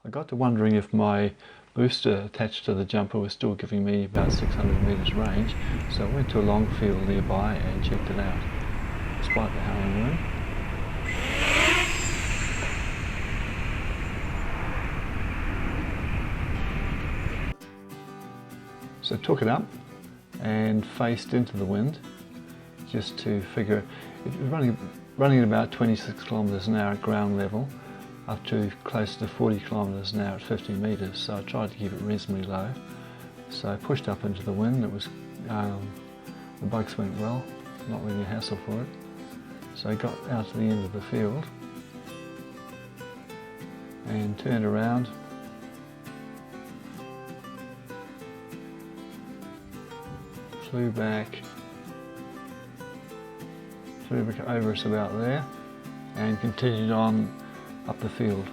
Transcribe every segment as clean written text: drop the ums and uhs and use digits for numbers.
I got to wondering if my booster attached to the jumper was still giving me about 600 metres range, so I went to a long field nearby and checked it out. Despite the howling wind, so I took it up and faced into the wind just to figure it was running at about 26 kilometres an hour at ground level, up to close to 40 kilometres an hour at 50 metres, so I tried to keep it reasonably low. So I pushed up into the wind. It was the bugs went well, not really a hassle for it. So I got out to the end of the field and turned around, flew back over us about there, and continued on up the field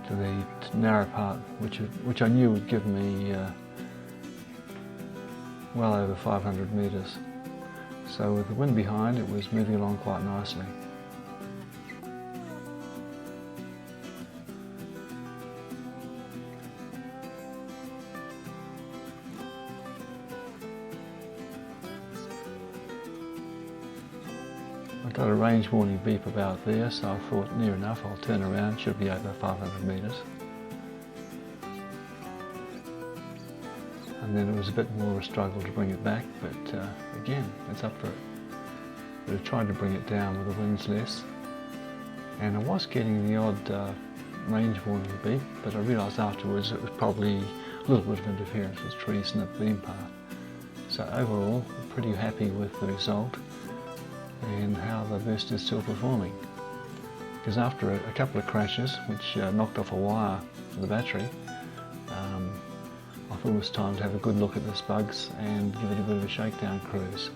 to the narrow part, which I knew would give me well over 500 metres. So with the wind behind, it was moving along quite nicely. I got a range warning beep about there, so I thought near enough, I'll turn around, should be over 500 metres. And then it was a bit more of a struggle to bring it back, but again, it's up for it. But I tried to bring it down with the winds less, and I was getting the odd range warning beep, but I realised afterwards it was probably a little bit of interference with trees in the beam path. So overall, I'm pretty happy with the result and how the booster is still performing. Because after a couple of crashes, which knocked off a wire for the battery, I thought it was time to have a good look at this bugs and give it a bit of a shakedown cruise,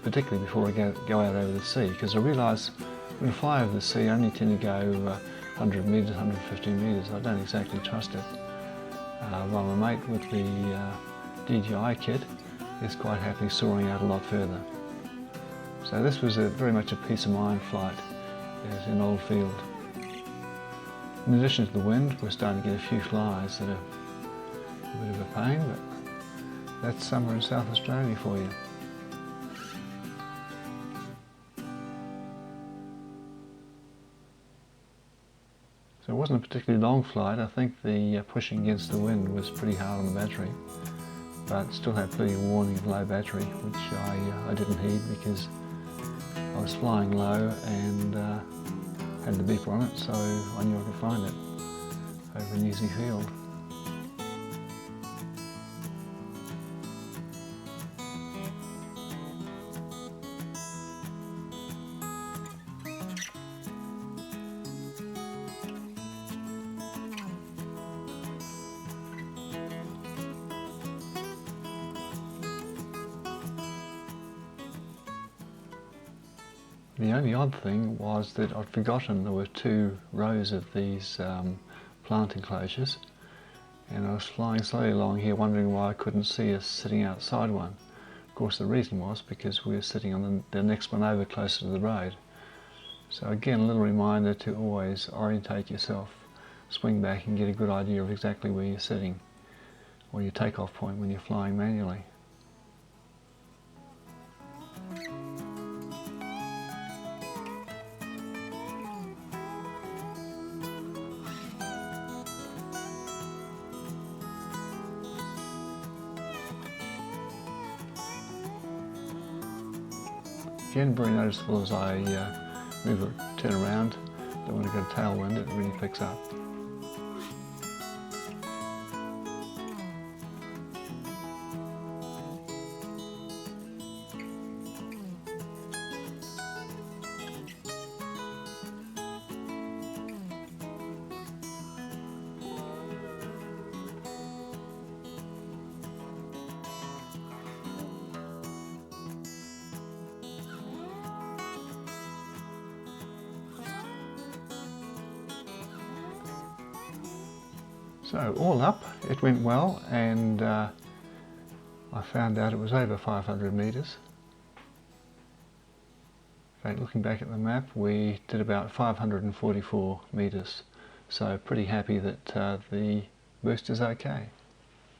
particularly before I go out over the sea, because I realise when I fly over the sea I only tend to go 100 metres, 150 metres. I don't exactly trust it. While my mate with the DJI kit is quite happily soaring out a lot further. So this was very much a peace of mind flight as in old field. In addition to the wind, we're starting to get a few flies that are a bit of a pain, but that's summer in South Australia for you. So it wasn't a particularly long flight. I think the pushing against the wind was pretty hard on the battery, but still had plenty of warning of low battery, which I didn't heed because I was flying low and had the beeper on it, so I knew I could find it over an easy field. The only odd thing was that I'd forgotten there were 2 rows of these plant enclosures, and I was flying slowly along here wondering why I couldn't see us sitting outside one. Of course the reason was because we were sitting on the next one over closer to the road. So again, a little reminder to always orientate yourself, swing back and get a good idea of exactly where you're sitting, or your takeoff point when you're flying manually. Again, very noticeable as I move or turn around, that when I get a tailwind it really picks up. So all up, it went well, and I found out it was over 500 metres. In fact, looking back at the map, we did about 544 metres So pretty happy that the booster's okay.